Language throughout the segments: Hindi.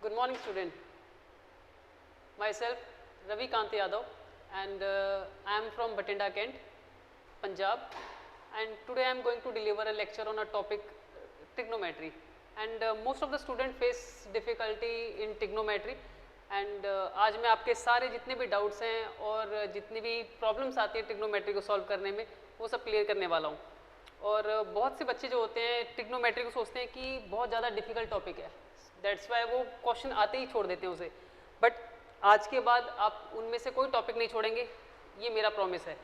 Good morning, student. Myself Ravi Kant Yadav, and I am from Batinda, Kent, Punjab, and today I am going to deliver a lecture on a topic trigonometry. And most of the student face difficulty in trigonometry. And आज मैं आपके सारे जितने भी डाउट्स हैं और जितनी भी प्रॉब्लम्स आती हैं ट्रिग्नोमेट्री को सॉल्व करने में वो सब क्लियर करने वाला हूँ. और बहुत से बच्चे जो होते हैं ट्रिग्नोमेट्री को सोचते हैं कि बहुत ज़्यादा डिफिकल्ट टॉपिक है, दैट्स वाई वो क्वेश्चन आते ही छोड़ देते हैं उसे. बट आज के बाद आप उनमें से कोई टॉपिक नहीं छोड़ेंगे, ये मेरा प्रॉमिस है.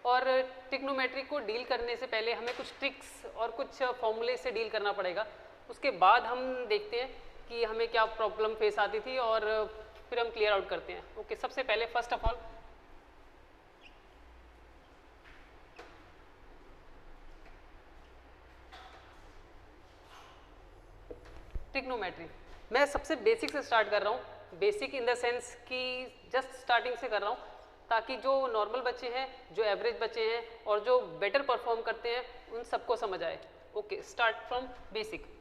और ट्रिग्नोमेट्री को डील करने से पहले हमें कुछ ट्रिक्स और कुछ फॉर्मूले से डील करना पड़ेगा. उसके बाद हम देखते हैं कि हमें क्या प्रॉब्लम फेस आती थी और फिर हम क्लियर आउट करते हैं. ओके, सबसे पहले फर्स्ट ऑफ ऑल ट्रिग्नोमेट्री. मैं सबसे बेसिक से स्टार्ट कर रहा हूँ. बेसिक इन द सेंस कि जस्ट स्टार्टिंग से कर रहा हूँ ताकि जो नॉर्मल बच्चे हैं, जो एवरेज बच्चे हैं और जो बेटर परफॉर्म करते हैं उन सबको समझ आए. Okay, start from basic.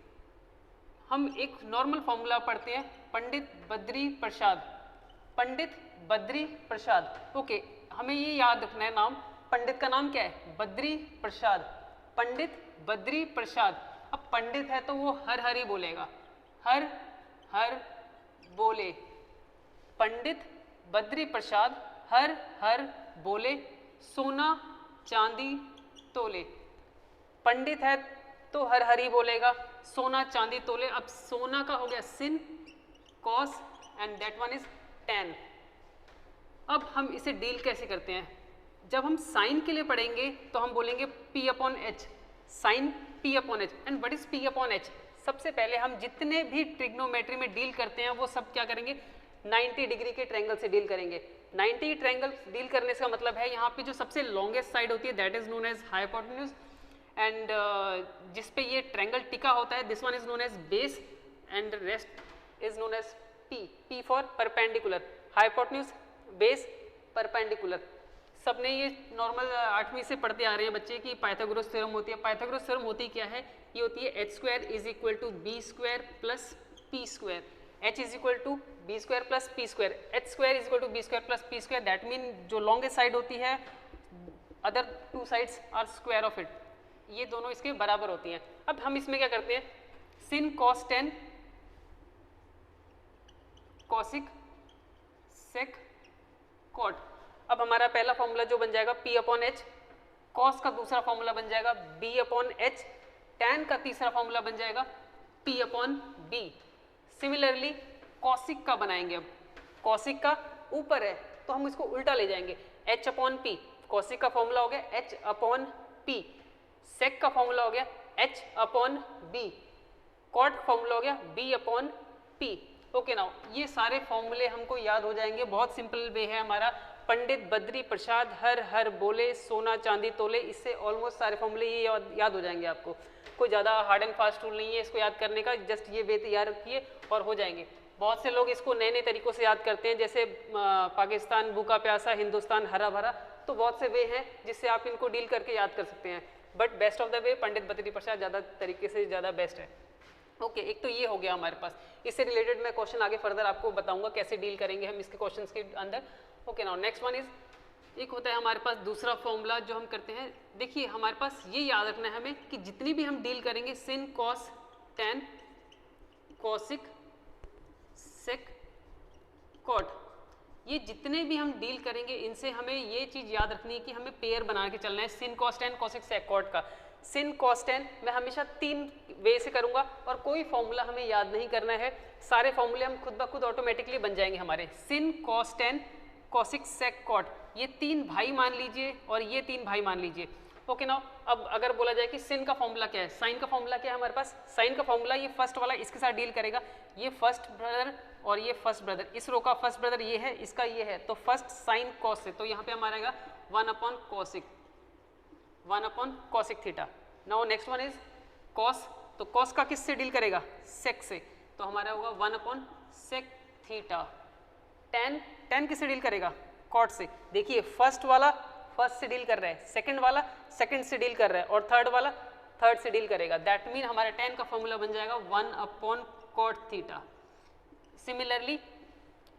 हम एक नॉर्मल फॉर्मूला पढ़ते हैं, पंडित बद्री प्रसाद. पंडित बद्री प्रसाद. ओके, हमें ये याद रखना है नाम. पंडित का नाम क्या है? बद्री प्रसाद. पंडित बद्री प्रसाद. अब पंडित है तो वो हर हर ही बोलेगा, हर हर बोले. पंडित बद्री प्रसाद हर हर बोले, सोना चांदी तोले. पंडित है तो हर हर ही बोलेगा, सोना चांदी तोले. अब सोना का हो गया sin, cos and that one is tan. अब हम इसे डील कैसे करते हैं? जब हम साइन के लिए पढ़ेंगे तो हम बोलेंगे P upon H, sine P upon H. And what is P upon H? सबसे पहले हम जितने भी ट्रिग्नोमेट्री में डील करते हैं वो सब क्या करेंगे? 90 डिग्री के ट्रायंगल से डील करेंगे. 90 ट्रायंगल डील करने का मतलब है यहाँ पे जो सबसे लॉन्गेस्ट साइड होती है that is known as hypotenuse. And जिस पे ये ट्रायंगल टिका होता है this one is known as base and rest is known as P for perpendicular. Hypotenuse, base, perpendicular. सबने ये नॉर्मल 8वीं से पढ़ते आ रहे हैं बच्चे की पाइथागोरस थ्योरम होती है. पाइथागोरस थ्योरम होती क्या है? ये होती है H square is equal to B square plus P square. H is equal to B square plus P square. H square is equal to B square plus P square. That mean जो लॉन्गेस्ट साइड होती है other two sides are square of it. ये दोनों इसके बराबर होती हैं. अब हम इसमें क्या करते हैं? Sin cos tan cosec sec cot. अब हमारा पहला फॉर्मूला जो बन जाएगा P अपॉन एच, कॉस का दूसरा फॉर्मूला बन जाएगा B अपॉन एच, टैन का तीसरा फॉर्मूला बन जाएगा P upon B. Similarly cosec का बनाएंगे. अब कॉसिक का ऊपर है तो हम इसको उल्टा ले जाएंगे, H अपॉन P. कॉसिक का फॉर्मूला हो गया H अपॉन P. सेक का फॉर्मूला हो गया H upon B. Cot formula हो गया B upon P. Okay now ये सारे फॉर्मूले हमको याद हो जाएंगे. बहुत सिंपल वे है हमारा. पंडित बद्री प्रसाद हर हर बोले, सोना चांदी तोले. इससे ऑलमोस्ट सारे फॉर्मूले ये याद हो जाएंगे आपको. कोई ज़्यादा हार्ड एंड फास्ट टूल नहीं है इसको याद करने का. जस्ट ये वे तैयार रखिए और हो जाएंगे. बहुत से लोग इसको नए नए तरीक़ों से याद करते हैं, जैसे पाकिस्तान भूखा प्यासा, हिंदुस्तान हरा भरा. तो बहुत से वे हैं जिससे आप इनको डील करके याद कर सकते हैं. But best of the way Pandit Badri Prasad ज़्यादा तरीके से ज़्यादा बेस्ट है. ओके, एक तो ये हो गया हमारे पास. इससे रिलेटेड मैं क्वेश्चन आगे फर्दर आपको बताऊंगा कैसे डील करेंगे हम इसके क्वेश्चंस के अंदर. Okay now next one is, एक होता है हमारे पास दूसरा फॉर्मूला जो हम करते हैं. देखिए हमारे पास ये याद रखना है हमें कि जितनी भी हम डील करेंगे sin cos tan cosec sec cot, ये जितने भी हम डील करेंगे इनसे हमें ये चीज़ याद रखनी है कि हमें पेयर बना के चलना है sin cos tan cosec sec cot का. सिन कॉस टेन मैं हमेशा 3 वे से करूंगा और कोई फॉर्मूला हमें याद नहीं करना है. सारे फॉर्मूले हम खुद ब खुद ऑटोमेटिकली बन जाएंगे हमारे. Sin cos tan cosec sec cot, ये 3 भाई मान लीजिए और ये 3 भाई मान लीजिए. ओके नाउ अब अगर बोला जाए कि सिन का फॉर्मूला क्या है, साइन का फॉर्मूला क्या है हमारे पास? साइन का फॉर्मूला ये फर्स्ट वाला इसके साथ डील करेगा. ये फर्स्ट ब्रदर और ये फर्स्ट ब्रदर, इस रो का फर्स्ट ब्रदर ये है, इसका ये है. तो फर्स्ट साइन कॉस से, तो यहाँ पे हमारा आएगा 1 upon cosec, 1 upon cosec theta. Now next one is cos. तो कॉस का किससे डील करेगा? सेक से. तो हमारा होगा 1 upon sec theta. Tan, tan किससे डील करेगा? कॉट से. देखिए फर्स्ट वाला फर्स्ट से डील कर रहा है, सेकंड वाला सेकंड से डील कर रहा है और थर्ड वाला थर्ड से डील करेगा. दैट मीन हमारा टेन का फॉर्मूला बन जाएगा 1 अपॉन कॉट थीटा. सिमिलरली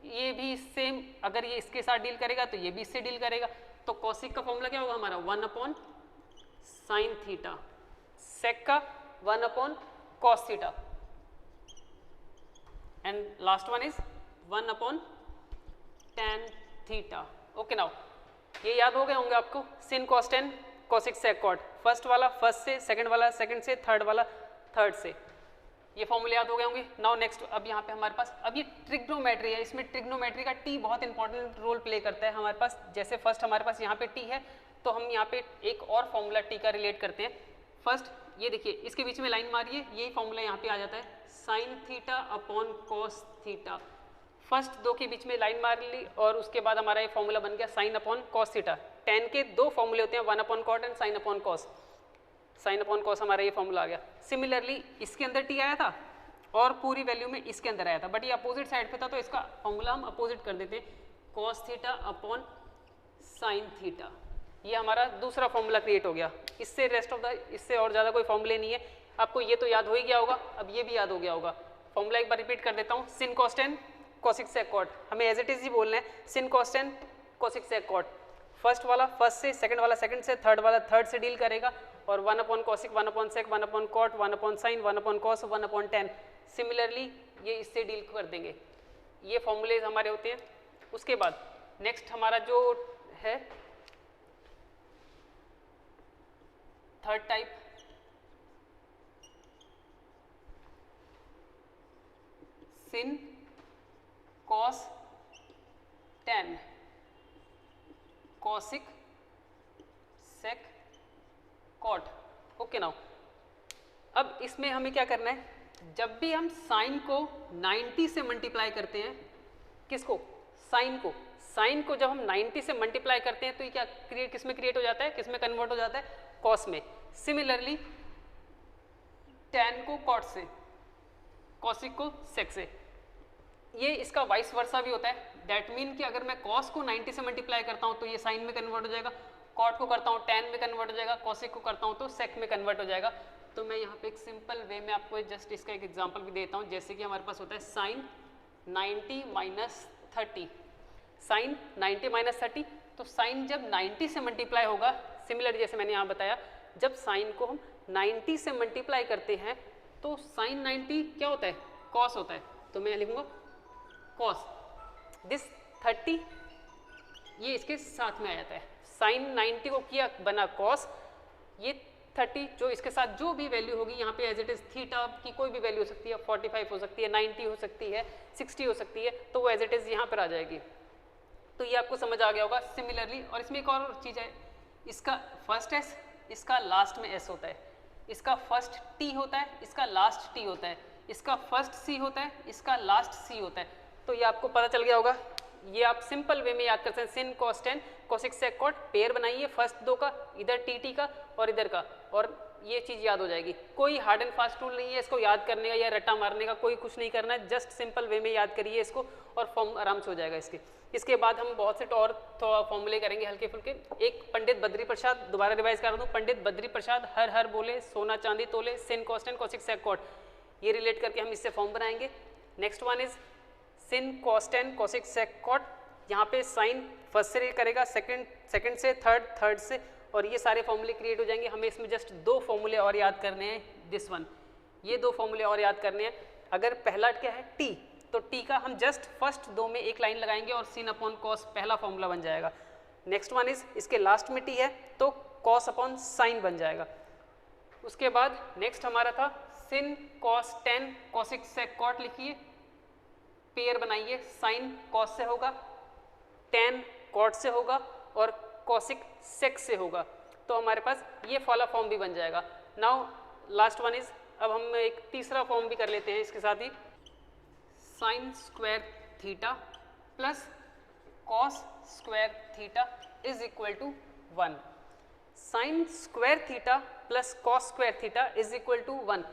ये भी सेम, अगर ये इसके साथ डील करेगा तो ये भी इससे डील करेगा, तो कॉसिक का फॉर्मूला क्या होगा हमारा 1/sin थीटा, सेक का 1/cos theta, and last one is 1/tan theta. Okay now ये याद हो गए होंगे आपको, sin cos tan cosec sec cot, first वाला फर्स्ट से, सेकंड वाला सेकंड से, थर्ड वाला थर्ड से, ये फॉर्मूले याद हो गए होंगे। नाउ नेक्स्ट, अब यहाँ पे हमारे पास अब ये ट्रिग्नोमेट्री है, इसमें ट्रिग्नोमेट्री का टी बहुत इंपॉर्टेंट रोल प्ले करता है हमारे पास। जैसे फर्स्ट हमारे पास यहाँ पे टी है, तो हम यहाँ पे एक और फॉर्मूला टी का रिलेट करते हैं। फर्स्ट ये देखिए, इसके बीच में लाइन मारिए, यही फॉर्मूला यहाँ पे आ जाता है sine theta upon cos theta. First दो के बीच में लाइन मार ली और उसके बाद हमारा ये फॉर्मूला बन गया sine upon cos theta. Ten के दो फॉर्मूले होते हैं, 1/cot and sine upon cos. Sine upon cos हमारा ये फॉर्मूला आ गया। सिमिलरली इसके अंदर टी आया था और पूरी वैल्यू में इसके अंदर आया था, बट ये अपोजिट साइड पे था, तो इसका फॉर्मूला हम अपोजिट कर देते हैं, cos theta upon sine theta. ये हमारा दूसरा फॉर्मूला क्रिएट हो गया। इससे रेस्ट ऑफ द, इससे और ज़्यादा कोई फॉर्मूले नहीं है। आपको ये तो याद हो ही गया होगा, अब ये भी याद हो गया होगा। फॉर्मूला एक बार रिपीट कर देता हूँ, sin cos tan cosec sec cot, हमें एज इट इज ही बोलना है, sin cos tan cosec sec cot। First वाला फर्स्ट से, सेकंड वाला सेकंड से, थर्ड वाला थर्ड से डील करेगा, और 1/cosec 1/sec 1/cot 1/sin 1/cos 1/tan। Similarly ये इससे डील कर देंगे। ये फॉर्मूलेज हमारे होते हैं। उसके बाद नेक्स्ट हमारा जो है third type, sin cos tan cosec sec cot। Okay now अब इसमें हमें क्या करना है, जब भी हम साइन को 90 से मल्टीप्लाई करते हैं, किसको, साइन को जब हम 90 से मल्टीप्लाई करते हैं तो ये क्या क्रिएट, किस में क्रिएट हो जाता है, किस में कन्वर्ट हो जाता है, कॉस में। सिमिलरली टैन को कॉट से, कॉसिक को सेक से, ये इसका वाइस वर्सा भी होता है। दैट मीन कि अगर मैं कॉस को 90 से मल्टीप्लाई करता हूँ तो ये साइन में कन्वर्ट हो जाएगा, कॉट को करता हूँ टैन में कन्वर्ट हो जाएगा, कॉसिक को करता हूँ तो सेक में कन्वर्ट हो जाएगा। तो मैं यहाँ पे एक सिंपल वे में आपको जस्ट इसका एक एग्जांपल भी देता हूँ। जैसे कि हमारे पास होता है साइन 90 माइनस 30, साइन 90 माइनस 30, तो साइन जब 90 से मल्टीप्लाई होगा, सिमिलर जैसे मैंने यहाँ बताया, जब साइन को हम 90 से मल्टीप्लाई करते हैं तो साइन 90 क्या होता है, कॉस होता है। तो मैं लिखूंगा कॉस, दिस 30 ये इसके साथ में आ जाता है, साइन 90 को किया बना कॉस, ये 30 जो इसके साथ जो भी वैल्यू होगी यहाँ पे एज इट इज थीटा की कोई भी वैल्यू हो सकती है, 45 हो सकती है, 90 हो सकती है, 60 हो सकती है, तो वो एज इट इज यहाँ पर आ जाएगी। तो ये आपको समझ आ गया होगा। सिमिलरली और इसमें एक और चीज़ है, इसका फर्स्ट एस, इसका लास्ट में एस होता है, इसका फर्स्ट टी होता है, इसका लास्ट टी होता है, इसका फर्स्ट सी होता है, इसका लास्ट सी होता है। तो ये आपको पता चल गया होगा। ये आप सिंपल वे में याद कर सकते हैं, sin cos tan cosec sec cot, pair बनाइए फर्स्ट दो का, इधर टी का और इधर का, और ये चीज़ याद हो जाएगी। कोई हार्ड एंड फास्ट टूल नहीं है इसको याद करने का या रट्टा मारने का, कोई कुछ नहीं करना है, जस्ट सिंपल वे में याद करिए इसको और फॉर्म आराम से हो जाएगा इसके। इसके बाद हम बहुत से और फॉर्मूले करेंगे हल्के फुल्के। एक पंडित बद्री प्रसाद, दोबारा रिवाइज कर दूँ, पंडित बद्री प्रसाद हर हर बोले सोना चांदी तोले, sin cos tan cosec sec cot, ये रिलेट करके हम इससे फॉर्म बनाएंगे। Next one is sin cos tan cosec sec cot, यहाँ पे साइन फर्स्ट से करेगा, सेकंड से, थर्ड से, और ये सारे फॉर्मूले क्रिएट हो जाएंगे। हमें इसमें जस्ट दो फॉर्मूले और याद करने हैं, दिस वन, ये दो फॉर्मूले और याद करने हैं। अगर पहला क्या है टी, तो टी का हम जस्ट फर्स्ट दो में एक लाइन लगाएंगे और sin अपॉन कॉस पहला फॉर्मूला बन जाएगा। नेक्स्ट वन इज इसके लास्ट में टी है तो कॉस अपॉन साइन बन जाएगा। उसके बाद नेक्स्ट हमारा था sin cos tan cosec sec cot, लिखिए, पेयर बनाइए, साइन कॉस से होगा, tan कॉट से होगा और cosec sec से होगा, तो हमारे पास ये वाला फॉर्म भी बन जाएगा। नाउ लास्ट वन इज, अब हम एक तीसरा फॉर्म भी कर लेते हैं इसके साथ ही, sine square theta plus cos square theta is equal to 1। Sine square theta plus cos square theta is equal to 1,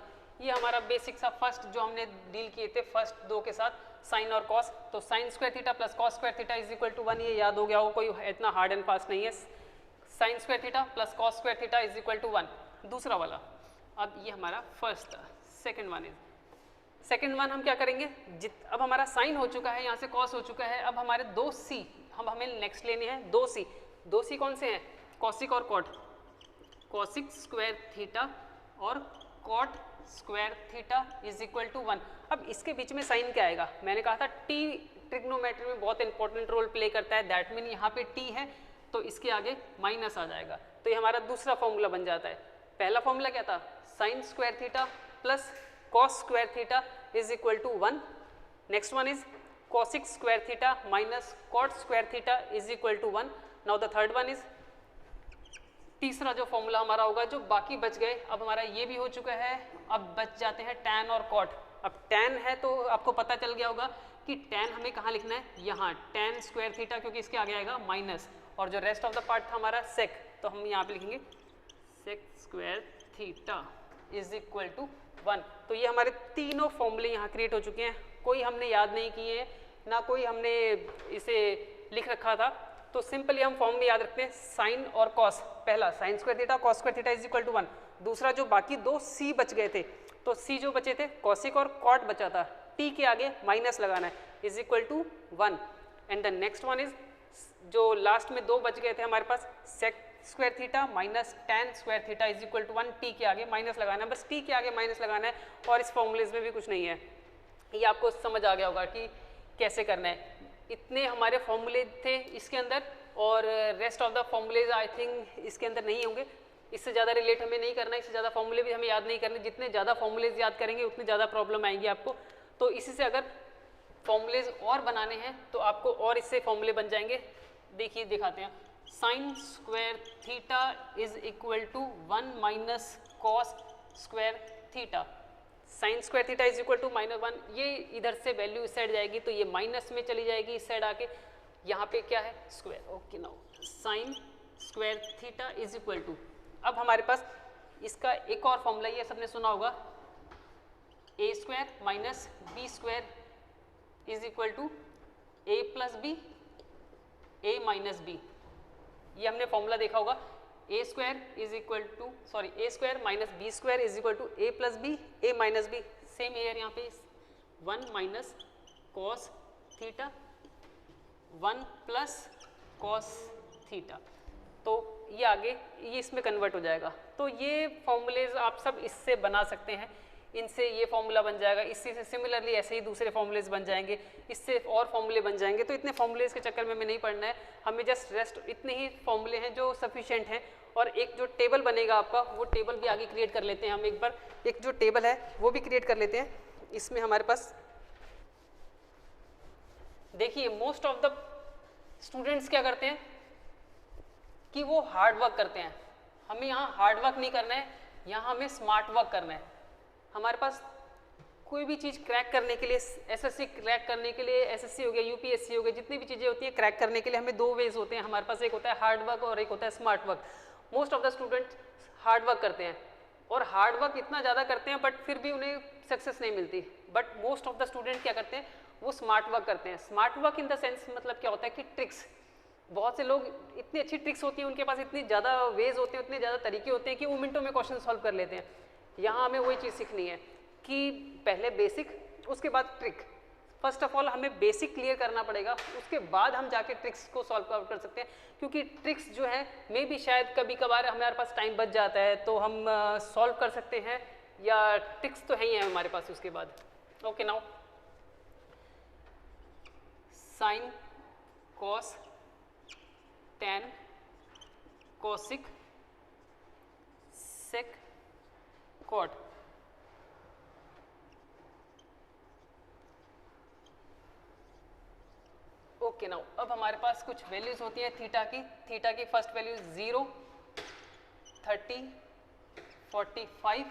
ये हमारा बेसिक सा फर्स्ट जो हमने डील किए थे फर्स्ट दो के साथ, साइन और कॉस। तो sine square theta plus cos square theta is equal to 1, ये याद हो गया हो, कोई इतना हार्ड एंड फास्ट नहीं है। Sine square theta plus cos square theta is equal to 1, दूसरा वाला। अब ये हमारा फर्स्ट था। Second one is second one हम क्या करेंगे, अब हमारा साइन हो चुका है, यहाँ से कॉस हो चुका है, अब हमारे दो सी हमें नेक्स्ट लेने हैं, दो सी कौन से हैं, कॉसिक और कॉट, कॉसिक स्क्वायर थीटा और cot square theta is equal to 1। अब इसके बीच में साइन क्या आएगा, मैंने कहा था टी ट्रिग्नोमेट्री में बहुत इंपॉर्टेंट रोल प्ले करता है, दैट मीन यहाँ पे टी है तो इसके आगे माइनस आ जाएगा, तो ये हमारा दूसरा फॉर्मूला बन जाता है। पहला फॉर्मूला क्या था, sine square theta plus cos square theta is equal to 1। Next one is cosic square theta minus cot square theta is equal to 1. Now the third one is, तीसरा जो फॉर्मूला हमारा होगा, जो बाकी बच गए, अब हमारा ये भी हो चुका है, अब बच जाते हैं tan और cot। अब tan है तो आपको पता चल गया होगा कि tan हमें कहाँ लिखना है, यहाँ tan स्क्वायर थीटा, क्योंकि इसके आगे आएगा माइनस, और जो रेस्ट ऑफ द पार्ट था हमारा sec, तो हम यहाँ पे लिखेंगे sec square theta is equal to 1। तो ये हमारे तीनों फॉर्मूले यहाँ क्रिएट हो चुके हैं, कोई हमने याद नहीं किए हैं, ना कोई हमने इसे लिख रखा था, तो सिंपली हम फॉर्म में याद रखते हैं साइन और कॉस। पहला sine square theta cos square theta is equal to 1। दूसरा जो बाकी दो सी बच गए थे, तो सी जो बचे थे कॉसिक और कॉट बचा था, टी के आगे माइनस लगाना है, is equal to 1। And the next one is, जो लास्ट में दो बच गए थे हमारे पास, sec square theta minus tan square theta is equal to 1, T के आगे माइनस लगाना है, बस टी के आगे माइनस लगाना है, और इस फॉर्मूलेज में भी कुछ नहीं है। ये आपको समझ आ गया होगा कि कैसे करना है। इतने हमारे फॉर्मूले थे इसके अंदर, और rest of the formulas I think इसके अंदर नहीं होंगे, इससे ज़्यादा रिलेट हमें नहीं करना, इससे ज़्यादा फॉर्मूले भी हमें याद नहीं करने, जितने ज़्यादा फॉर्मूलेज याद करेंगे उतनी ज़्यादा प्रॉब्लम आएंगी आपको। तो इसी से अगर फॉर्मूलेज और बनाने हैं तो आपको और इससे फॉर्मूले बन जाएंगे। देखिए दिखाते हैं, sine square theta is equal to 1 minus cos square theta, sine square theta is equal to -1, ये इधर से वैल्यू इस साइड जाएगी तो ये माइनस में चली जाएगी इस साइड आके, यहाँ पे क्या है square. Okay, now sine square theta is equal to, अब हमारे पास इसका एक और फॉर्मूला, ये सबने सुना होगा, A square minus B square is equal to A plus B, A minus B, ये हमने फॉर्मूला देखा होगा। A square is equal to, sorry, A square minus B square is equal to A plus B, A minus B, same here यहाँ पे 1 minus cos theta 1 plus cos theta, तो ये आगे ये इसमें कन्वर्ट हो जाएगा। तो ये फॉर्मूलेज आप सब इससे बना सकते हैं, इनसे ये फॉर्मूला बन जाएगा, इसी से सिमिलरली ऐसे ही दूसरे फॉर्मूलेज बन जाएंगे, इससे और फॉर्मूले बन जाएंगे। तो इतने फॉर्मूलेज के चक्कर में हमें नहीं पढ़ना है, हमें जस्ट रेस्ट इतने ही फॉर्मूले हैं जो सफिशिएंट हैं। और एक जो टेबल बनेगा आपका, वो टेबल भी आगे क्रिएट कर लेते हैं हम, एक बार एक जो टेबल है वो भी क्रिएट कर लेते हैं। इसमें हमारे पास देखिए, मोस्ट ऑफ द स्टूडेंट्स क्या करते हैं कि वो हार्ड वर्क करते हैं, हमें यहाँ हार्ड वर्क नहीं करना है, यहाँ हमें स्मार्ट वर्क करना है। हमारे पास कोई भी चीज़ क्रैक करने के लिए, एसएससी क्रैक करने के लिए, एसएससी हो गया, यूपीएससी हो गया, जितनी भी चीज़ें होती हैं क्रैक करने के लिए हमें दो वेज होते हैं हमारे पास, एक होता है हार्ड वर्क और एक होता है smart work. Most of the students hard work करते हैं, और हार्ड वर्क इतना ज़्यादा करते हैं बट फिर भी उन्हें सक्सेस नहीं मिलती। But most of the student क्या करते हैं, वो स्मार्ट वर्क करते हैं। Smart work in the sense मतलब क्या होता है कि ट्रिक्स, बहुत से लोग इतनी अच्छी ट्रिक्स होती हैं, उनके पास इतनी ज़्यादा वेज होते हैं, उतने ज़्यादा तरीके होते हैं कि वो मिनटों में क्वेश्चन सॉल्व कर लेते हैं। यहाँ हमें वही चीज़ सीखनी है कि पहले बेसिक, उसके बाद ट्रिक। फर्स्ट ऑफ ऑल हमें बेसिक क्लियर करना पड़ेगा, उसके बाद हम जाके ट्रिक्स को सॉल्व कर सकते हैं, क्योंकि ट्रिक्स जो है मे भी शायद कभी कभार हमारे पास टाइम बच जाता है तो हम सॉल्व कर सकते हैं, या ट्रिक्स तो है ही है हमारे पास उसके बाद। Okay, now sine cos tan cosec sec cot, okay. Now अब हमारे पास कुछ वैल्यूज होती है थीटा की first value 0, 30, 45,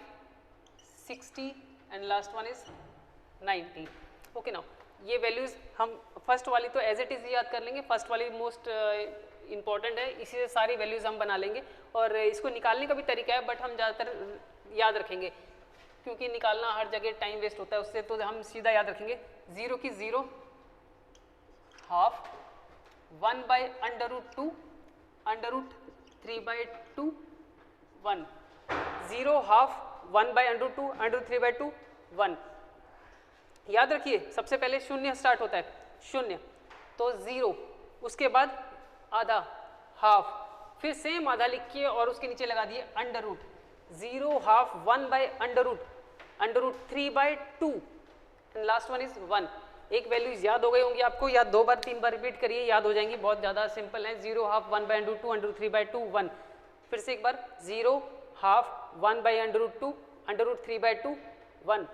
60 and last one is 90। Okay, now ये वैल्यूज हम फर्स्ट वाली तो एज इट इज़ याद कर लेंगे, फर्स्ट वाली मोस्ट इंपॉर्टेंट है, इसी से सारी वैल्यूज हम बना लेंगे। और इसको निकालने का भी तरीका है, बट हम ज़्यादातर याद रखेंगे क्योंकि निकालना हर जगह टाइम वेस्ट होता है उससे, तो हम सीधा याद रखेंगे 0 की 0, हाफ 1 बाई √2, √3/2, 1, 0 हाफ 1 बाई √2, √3/2, 1। याद रखिए सबसे पहले शून्य स्टार्ट होता है, शून्य तो 0, उसके बाद आधा हाफ, फिर सेम आधा लिखिए और उसके नीचे लगा दिए under root, 0 half 1 by under root 3 by 2 and last one is 1। एक वैल्यूज याद हो गई होंगी आपको, या 2 बार 3 बार रिपीट करिए, याद हो जाएंगी, बहुत ज़्यादा सिंपल है। 0 half 1 by under root 3 by 2 1, फिर से एक बार 0 half 1 by under root 3 by 2 1।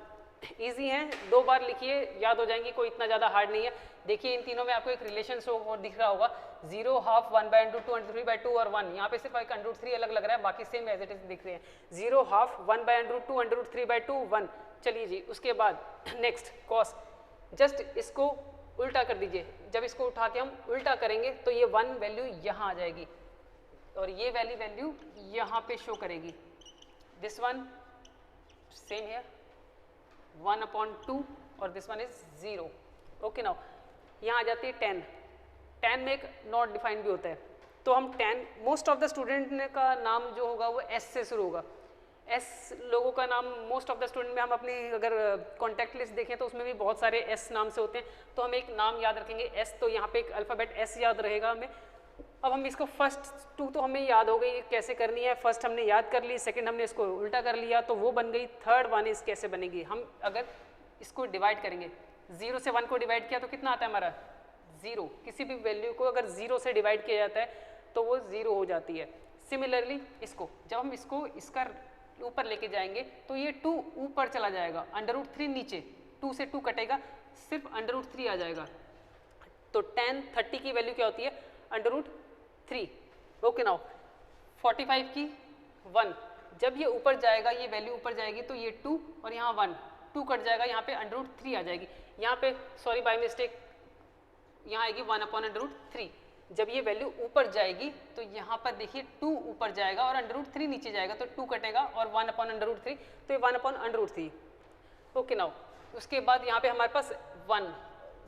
Easy है, 2 बार लिखिए याद हो जाएंगी, कोई इतना ज़्यादा हार्ड नहीं है। देखिए इन तीनों में आपको एक रिलेशन शो और दिख रहा होगा, 0 half 1 by under root 3 by 2 और 1। यहाँ पे सिर्फ एक अंडर रूट 3 अलग लग रहा है, बाकी सेम एज इट इज दिख रहे हैं। 0 half 1 by under root 3 by 2 1। चलिए जी, उसके बाद नेक्स्ट कॉस, जस्ट इसको उल्टा कर दीजिए। जब इसको उठा के हम उल्टा करेंगे तो ये 1 वैल्यू यहाँ आ जाएगी और ये वाली वैल्यू यहाँ पे शो करेगी। दिस वन सेम है 1/2 और this one is 0। Okay now यहाँ आ जाती है 10। 10 में एक नॉट डिफाइंड भी होता है, तो हम 10 मोस्ट ऑफ द स्टूडेंट का नाम जो होगा वो एस से शुरू होगा। एस लोगों का नाम मोस्ट ऑफ द स्टूडेंट में हम अपनी अगर कॉन्टैक्ट लिस्ट देखें तो उसमें भी बहुत सारे एस नाम से होते हैं, तो हम एक नाम याद रखेंगे एस, तो यहाँ पे एक अल्फ़ाबेट एस याद रहेगा हमें। अब हम इसको फर्स्ट 2 तो हमें याद हो गई कैसे करनी है, फर्स्ट हमने याद कर ली, सेकंड हमने इसको उल्टा कर लिया तो वो बन गई। थर्ड वन इस कैसे बनेगी, हम अगर इसको डिवाइड करेंगे, 0 से 1 को डिवाइड किया तो कितना आता है हमारा 0। किसी भी वैल्यू को अगर 0 से डिवाइड किया जाता है तो वो 0 हो जाती है। सिमिलरली इसको जब हम इसको इसका ऊपर लेके जाएंगे तो ये 2 ऊपर चला जाएगा, अंडर रूट 3 नीचे, 2 से 2 कटेगा, सिर्फ अंडर रूट 3 आ जाएगा। तो 10 30 की वैल्यू क्या होती है अंडर रूट 3। ओके नाउ 45 की 1, जब ये ऊपर जाएगा ये वैल्यू ऊपर जाएगी तो ये 2 और यहाँ 1, 2 कट जाएगा, यहाँ पे अंडर रूट 3 आ जाएगी। यहाँ पे सॉरी बाय मिस्टेक यहाँ आएगी 1/√3। जब ये वैल्यू ऊपर जाएगी तो यहाँ पर देखिए 2 ऊपर जाएगा और अंडर रूट 3 नीचे जाएगा, तो 2 कटेगा और 1/√3, तो ये 1/√3। ओके नाउ उसके बाद यहाँ पे हमारे पास 1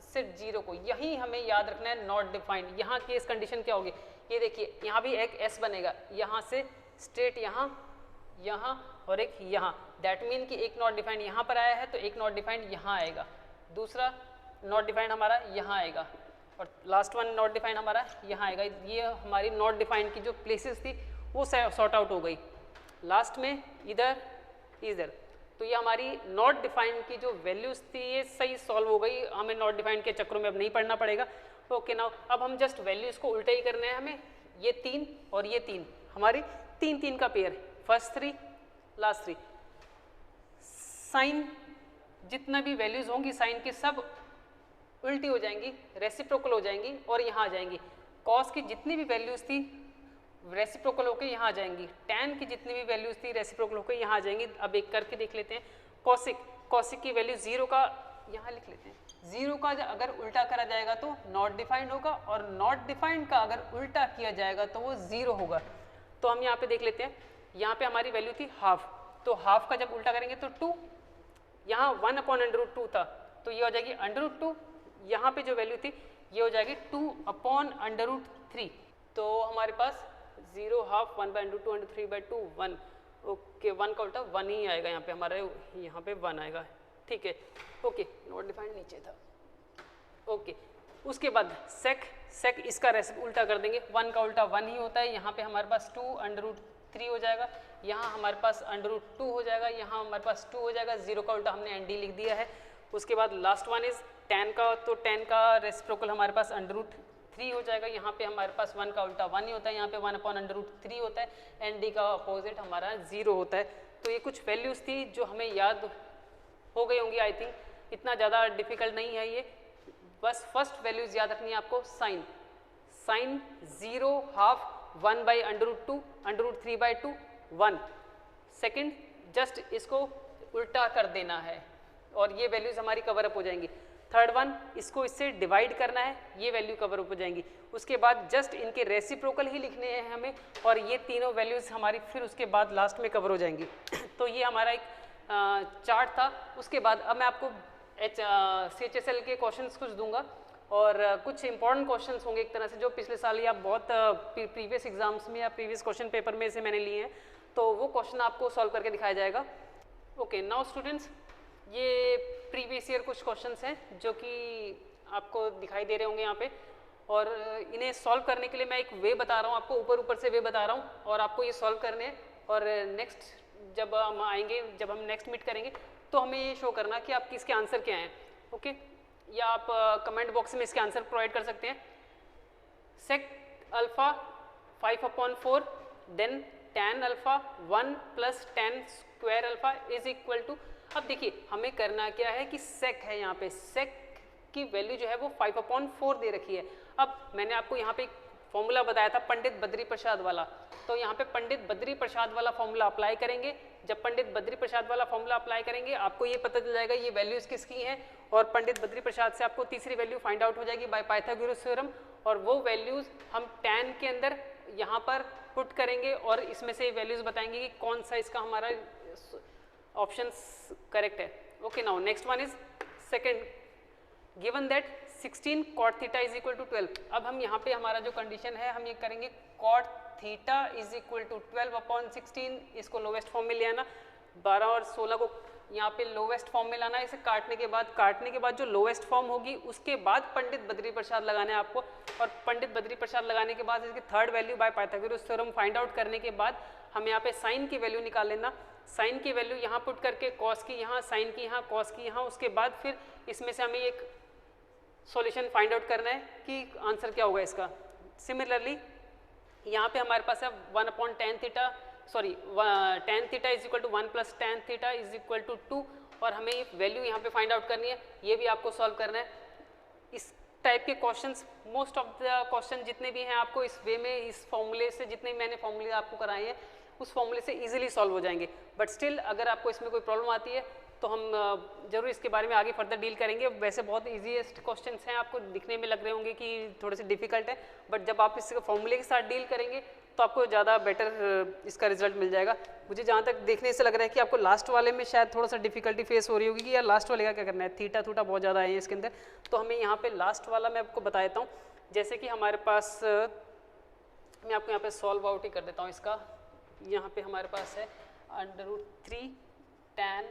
सिर्फ 0 को, यही हमें याद रखना है नॉट डिफाइंड। यहाँ केस कंडीशन क्या होगी, ये देखिए यहाँ भी एक एस बनेगा, यहाँ से स्ट्रेट यहाँ, यहाँ और एक यहाँ, दैट मीन कि एक नॉट डिफाइंड यहाँ पर आया है तो एक नॉट डिफाइंड यहाँ आएगा, दूसरा नॉट डिफाइंड हमारा यहाँ आएगा और लास्ट वन नॉट डिफाइंड हमारा यहाँ आएगा। ये हमारी नॉट डिफाइंड की जो प्लेसेस थी वो सॉर्ट आउट हो गई। लास्ट में इधर इधर, तो ये हमारी नॉट डिफाइंड की जो वैल्यूज थी ये सही सॉल्व हो गई, हमें नॉट डिफाइंड के चक्रों में अब नहीं पढ़ना पड़ेगा। ओके नाउ अब हम जस्ट वैल्यूज को उल्टा ही करना है हमें। ये 3 और ये 3 हमारी 3 का पेयर, फर्स्ट 3 लास्ट 3। साइन जितना भी वैल्यूज होंगी साइन की सब उल्टी हो जाएंगी, रेसिप्रोकल हो जाएंगी और यहाँ आ जाएंगी। कॉस की जितनी भी वैल्यूज थी रेसिप्रोकल होकर यहाँ आ जाएंगी, टैन की जितनी भी वैल्यूज थी रेसिप्रोकल होकर यहाँ आ जाएंगी। अब एक करके देख लेते हैं। कॉसिक की वैल्यू 0 का यहाँ लिख लेते हैं, 0 का अगर उल्टा करा जाएगा तो नॉट डिफाइंड होगा और नॉट डिफाइंड का अगर उल्टा किया जाएगा तो वो 0 होगा। तो हम यहाँ पे देख लेते हैं, यहाँ पे हमारी वैल्यू थी हाफ, तो हाफ का जब उल्टा करेंगे तो 2, यहाँ 1/√2 था तो ये हो जाएगी √2, यहाँ पे जो वैल्यू थी ये हो जाएगी 2/√3। तो हमारे पास 0 हाफ 1/√2 3/2 1। ओके 1 का उल्टा 1 ही आएगा यहाँ पे हमारे, यहाँ पे 1 आएगा, ठीक है। ओके नॉट डिफाइंड नीचे था। ओके उसके बाद सेक इसका रेसिप उल्टा कर देंगे, 1 का उल्टा 1 ही होता है। यहाँ पे हमारे पास 2/√3 हो जाएगा, यहाँ हमारे पास √2 हो जाएगा, यहाँ हमारे पास 2 हो जाएगा, 0 का उल्टा हमने ND लिख दिया है। उसके बाद लास्ट वन इज 10 का, तो 10 का रेसिप्रोकल हमारे पास √3 हो जाएगा, यहाँ पे हमारे पास 1 का उल्टा 1 ही होता है, यहाँ पे 1/√3 होता है, ND का अपोजिट हमारा 0 होता है। तो ये कुछ वैल्यूज़ थी जो हमें याद हो गई होंगी, आई थिंक इतना ज़्यादा डिफिकल्ट नहीं है ये। बस फर्स्ट वैल्यूज़ याद रखनी है आपको, साइन 0 हाफ 1/√2 √3/2 1। सेकेंड जस्ट इसको उल्टा कर देना है और ये वैल्यूज़ हमारी कवर अप हो जाएंगी। थर्ड वन इसको इससे डिवाइड करना है, ये वैल्यू कवर अप हो जाएंगी। उसके बाद जस्ट इनके रेसिप्रोकल ही लिखने हैं हमें और ये तीनों वैल्यूज़ हमारी फिर उसके बाद लास्ट में कवर हो जाएंगी। तो ये हमारा एक चार्ट था। उसके बाद अब मैं आपको CHSL के क्वेश्चंस कुछ दूंगा और कुछ इंपॉर्टेंट क्वेश्चंस होंगे एक तरह से जो पिछले साल या बहुत प्रीवियस एग्जाम्स में या प्रीवियस क्वेश्चन पेपर में से मैंने लिए हैं, तो वो क्वेश्चन आपको सॉल्व करके दिखाया जाएगा। ओके नाउ स्टूडेंट्स, ये प्रीवियस ईयर कुछ क्वेश्चंस हैं जो कि आपको दिखाई दे रहे होंगे यहाँ पे, और इन्हें सॉल्व करने के लिए मैं एक वे बता रहा हूँ आपको, ऊपर से वे बता रहा हूँ और आपको ये सॉल्व करने हैं। और नेक्स्ट जब हम आएंगे, जब हम नेक्स्ट मीट करेंगे तो हमें ये शो करना कि आपकी इसके आंसर क्या हैं, ओके। या आप कमेंट बॉक्स में इसके आंसर प्रोवाइड कर सकते हैं। Sec alpha 5/4 then tan alpha 1 plus tan square alpha is equal to, अब देखिए हमें करना क्या है कि सेक है, यहाँ पे सेक की वैल्यू जो है वो 5/4 दे रखी है। अब मैंने आपको यहाँ पे एक फॉर्मूला बताया था पंडित बद्री प्रसाद वाला, तो यहाँ पे पंडित बद्री प्रसाद वाला फॉर्मूला अप्लाई करेंगे। जब पंडित बद्री प्रसाद वाला फॉर्मूला अप्लाई करेंगे आपको ये पता चल जाएगा ये वैल्यूज किसकी हैं, और पंडित बद्री प्रसाद से आपको तीसरी वैल्यू फाइंड आउट हो जाएगी बाय पाइथागोरस थ्योरम, और वो वैल्यूज हम tan के अंदर यहाँ पर पुट करेंगे और इसमें से वैल्यूज बताएंगे कि कौन सा इसका हमारा ऑप्शन करेक्ट है। Okay, now next one is second, given that 16 cot theta is equal to 12। अब हम यहाँ पे हमारा जो कंडीशन है हम ये करेंगे cot theta is equal to 12/16, इसको लोवेस्ट फॉर्म में ले आना, 12 और 16 को यहाँ पे लोवेस्ट फॉर्म में लाना, इसे काटने के बाद जो लोवेस्ट फॉर्म होगी उसके बाद पंडित बद्री प्रसाद लगाना है आपको, और पंडित बद्री प्रसाद लगाने के बाद इसकी third value by Pythagoras theorem find out करने के बाद हम यहाँ पे साइन की वैल्यू निकाल लेना। साइन की वैल्यू यहाँ पुट करके कॉस की यहाँ, साइन की यहाँ, कॉस की यहाँ, उसके बाद फिर इसमें से हमें एक सॉल्यूशन फाइंड आउट करना है कि आंसर क्या होगा इसका। सिमिलरली यहाँ पे हमारे पास है 1/tan theta, sorry tan theta is equal to 1 plus tan theta is equal to 2, और हमें ये वैल्यू यहाँ पे फाइंड आउट करनी है, ये भी आपको सॉल्व करना है। इस टाइप के questions, most of the question जितने भी हैं आपको इस वे में, इस फॉर्मूले से, जितने मैंने फॉर्मूले आपको कराए हैं उस फॉर्मूले से इजीली सॉल्व हो जाएंगे। बट स्टिल अगर आपको इसमें कोई प्रॉब्लम आती है तो हम जरूर इसके बारे में आगे फर्दर डील करेंगे। वैसे बहुत इजीएस्ट क्वेश्चंस हैं, आपको दिखने में लग रहे होंगे कि थोड़े से डिफिकल्ट है, बट जब आप इसके फॉर्मूले के साथ डील करेंगे तो आपको ज़्यादा बेटर इसका रिजल्ट मिल जाएगा। मुझे जहाँ तक देखने से लग रहा है कि आपको लास्ट वाले में शायद थोड़ा सा डिफिकल्टी फेस हो रही होगी कि यार लास्ट वाले का क्या करना है, थीटा थूटा बहुत ज़्यादा है इसके अंदर, तो हमें यहाँ पे लास्ट वाला मैं आपको बता देता हूँ। जैसे कि हमारे पास, मैं आपको यहाँ पे सॉल्व आउट ही कर देता हूँ इसका। यहाँ पे हमारे पास है √3 tan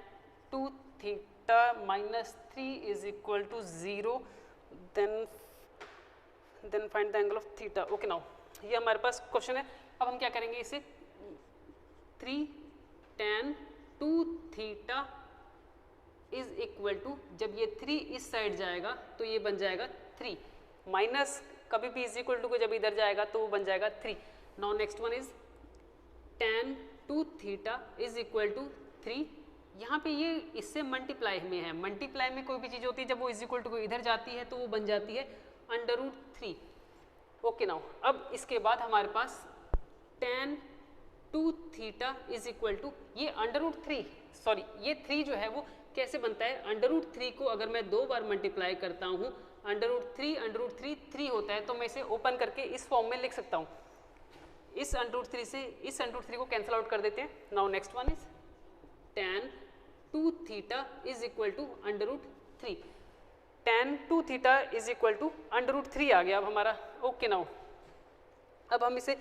2 theta minus 3 is equal to 0, then find the angle of theta. Okay, now ये हमारे पास क्वेश्चन है। अब हम क्या करेंगे, इसे 3 tan 2 theta is equal to, जब ये 3 इस साइड जाएगा तो ये बन जाएगा 3, माइनस कभी भी इज इक्वल टू को जब इधर जाएगा तो वो बन जाएगा 3। Now next one is tan 2 theta is equal to 3, यहाँ पे ये इससे मल्टीप्लाई में है, मल्टीप्लाई में कोई भी चीज़ होती है जब वो इज इक्वल टू को इधर जाती है तो वो बन जाती है √3। ओके, नाउ अब इसके बाद हमारे पास tan 2 theta is equal to, ये √3, सॉरी ये 3 जो है वो कैसे बनता है, √3 को अगर मैं 2 बार मल्टीप्लाई करता हूँ, √3 3 होता है, तो मैं इसे ओपन करके इस फॉर्म में लिख सकता हूँ। इस √3 से इस √3 को कैंसिल आउट कर देते हैं। Now next one is tan 2 theta is equal to √3, tan 2 theta is equal to √3 आ गया अब हमारा। ओके, नाउ अब हम इसे,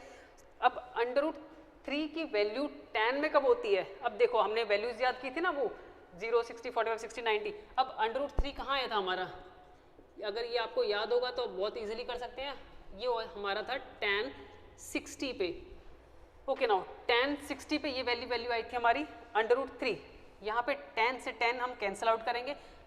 अब √3 की वैल्यू tan में कब होती है, अब देखो हमने वैल्यूज याद की थी ना, वो 0, 60, 45, 60, 90, अब √3 कहाँ आया था हमारा, अगर ये आपको याद होगा तो बहुत इजीली कर सकते हैं, ये हमारा था tan 60 पे। ओके, नाउ tan 60 पे ये वैल्यू आई थी हमारी √3, यहाँ पे tan से tan हम कैंसिल आउट करेंगे,